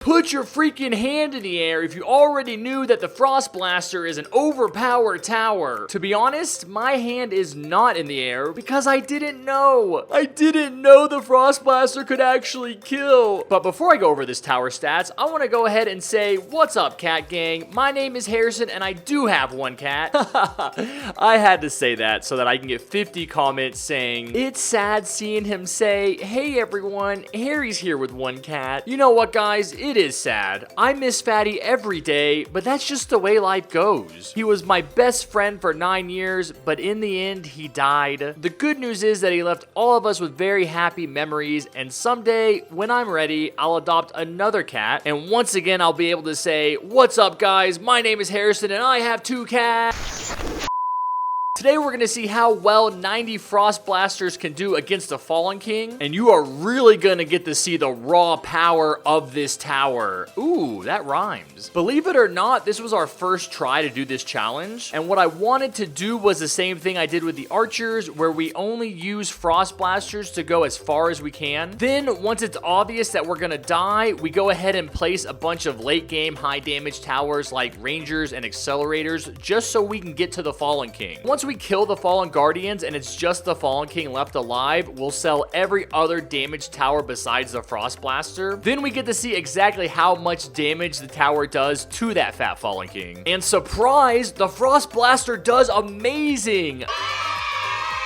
Put your freaking hand in the air if you already knew that the Frost Blaster is an overpowered tower. To be honest, my hand is not in the air because I didn't know. I didn't know the Frost Blaster could actually kill. But before I go over this tower stats, I want to go ahead and say, what's up, cat gang? My name is Harrison and I do have one cat. I had to say that so that I can get 50 comments saying, it's sad seeing him say, hey everyone, Harry's here with one cat. You know what, guys? It is sad. I miss Fatty every day, but that's just the way life goes. He was my best friend for 9 years, but in the end, he died. The good news is that he left all of us with very happy memories, and someday, when I'm ready, I'll adopt another cat, and once again, I'll be able to say, what's up, guys? My name is Harrison, and I have 2 cats. Today we're going to see how well 90 Frost Blasters can do against the Fallen King, and you are really going to get to see the raw power of this tower. Ooh, that rhymes. Believe it or not, this was our first try to do this challenge, and what I wanted to do was the same thing I did with the archers, where we only use Frost Blasters to go as far as we can. Then, once it's obvious that we're going to die, we go ahead and place a bunch of late game high damage towers like Rangers and Accelerators, just so we can get to the Fallen King. Once we kill the Fallen Guardians and it's just the Fallen King left alive, we'll sell every other damage tower besides the Frost Blaster. Then we get to see exactly how much damage the tower does to that fat Fallen King. And surprise, the Frost Blaster does amazing!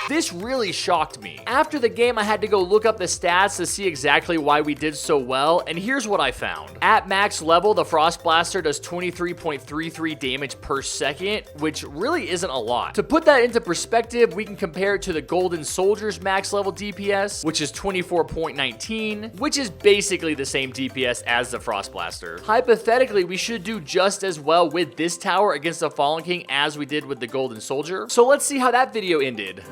This really shocked me. After the game, I had to go look up the stats to see exactly why we did so well, and here's what I found. At max level, the Frost Blaster does 23.33 damage per second, which really isn't a lot. To put that into perspective, we can compare it to the Golden Soldier's max level DPS, which is 24.19, which is basically the same DPS as the Frost Blaster. Hypothetically, we should do just as well with this tower against the Fallen King as we did with the Golden Soldier. So let's see how that video ended.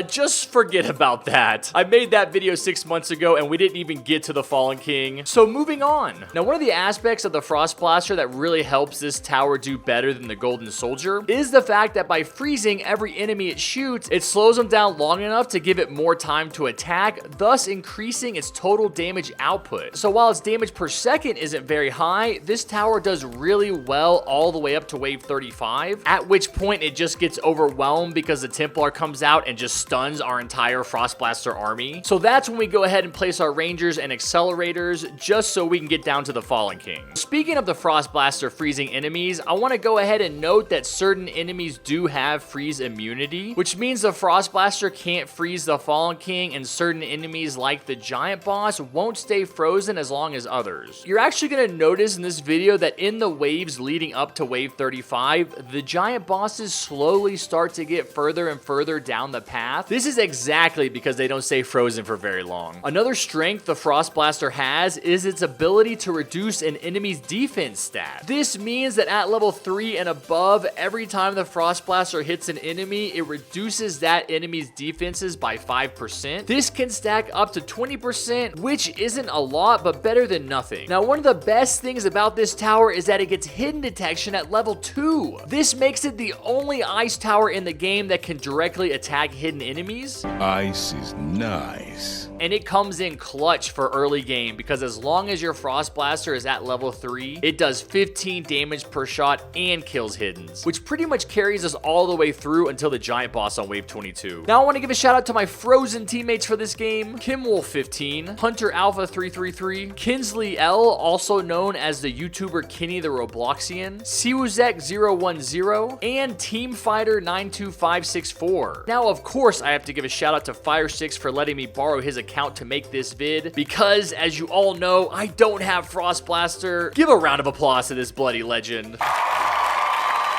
Just forget about that. I made that video 6 months ago and we didn't even get to the Fallen King. So moving on. Now, one of the aspects of the Frost Blaster that really helps this tower do better than the Golden Soldier is the fact that by freezing every enemy it shoots, it slows them down long enough to give it more time to attack, thus increasing its total damage output. So while its damage per second isn't very high, this tower does really well all the way up to wave 35, at which point it just gets overwhelmed because the Templar comes out and just stuns our entire Frost Blaster army. So that's when we go ahead and place our Rangers and Accelerators just so we can get down to the Fallen King. Speaking of the Frost Blaster freezing enemies, I want to go ahead and note that certain enemies do have freeze immunity, which means the Frost Blaster can't freeze the Fallen King, and certain enemies like the Giant Boss won't stay frozen as long as others. You're actually going to notice in this video that in the waves leading up to wave 35, the Giant Bosses slowly start to get further and further down the path. This is exactly because they don't stay frozen for very long. Another strength the Frost Blaster has is its ability to reduce an enemy's defense stat. This means that at level 3 and above, every time the Frost Blaster hits an enemy, it reduces that enemy's defenses by 5%. This can stack up to 20%, which isn't a lot, but better than nothing. Now, one of the best things about this tower is that it gets hidden detection at level 2. This makes it the only ice tower in the game that can directly attack hidden enemies. Ice is nice. And it comes in clutch for early game because as long as your Frost Blaster is at level 3, it does 15 damage per shot and kills hiddens, which pretty much carries us all the way through until the Giant Boss on wave 22. Now I want to give a shout out to my frozen teammates for this game: KimWolf15, Hunter Alpha 333, Kinsley L, also known as the YouTuber Kenny the Robloxian, Siwuzek010, and Teamfighter 92564. Now, of course, I have to give a shout out to Fire6 for letting me borrow his account to make this vid, because as you all know, I don't have Frost Blaster. Give a round of applause to this bloody legend.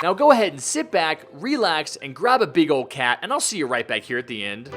Now go ahead and sit back, relax, and grab a big old cat, and I'll see you right back here at the end.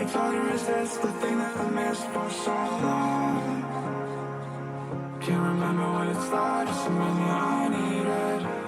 It's hard to resist the thing that I missed for so long. Can't remember what it's like, just remind me I need it.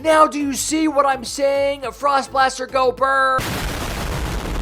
Now do you see what I'm saying? A Frost Blaster, go burn!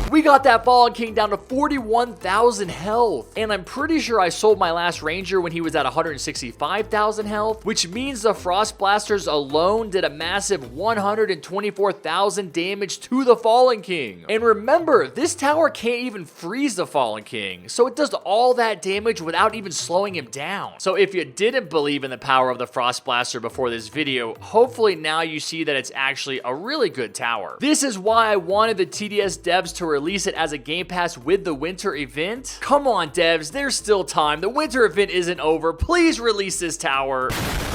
We got that Fallen King down to 41,000 health. And I'm pretty sure I sold my last Ranger when he was at 165,000 health, which means the Frost Blasters alone did a massive 124,000 damage to the Fallen King. And remember, this tower can't even freeze the Fallen King, so it does all that damage without even slowing him down. So if you didn't believe in the power of the Frost Blaster before this video, hopefully now you see that it's actually a really good tower. This is why I wanted the TDS devs to release it as a game pass with the winter event. Come on devs, there's still time. The winter event isn't over. Please release this tower.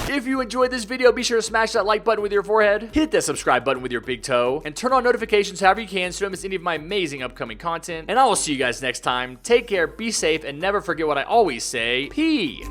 If you enjoyed this video, be sure to smash that like button with your forehead, hit that subscribe button with your big toe, and turn on notifications however you can so you don't miss any of my amazing upcoming content. And I will see you guys next time. Take care, be safe, and never forget what I always say, P.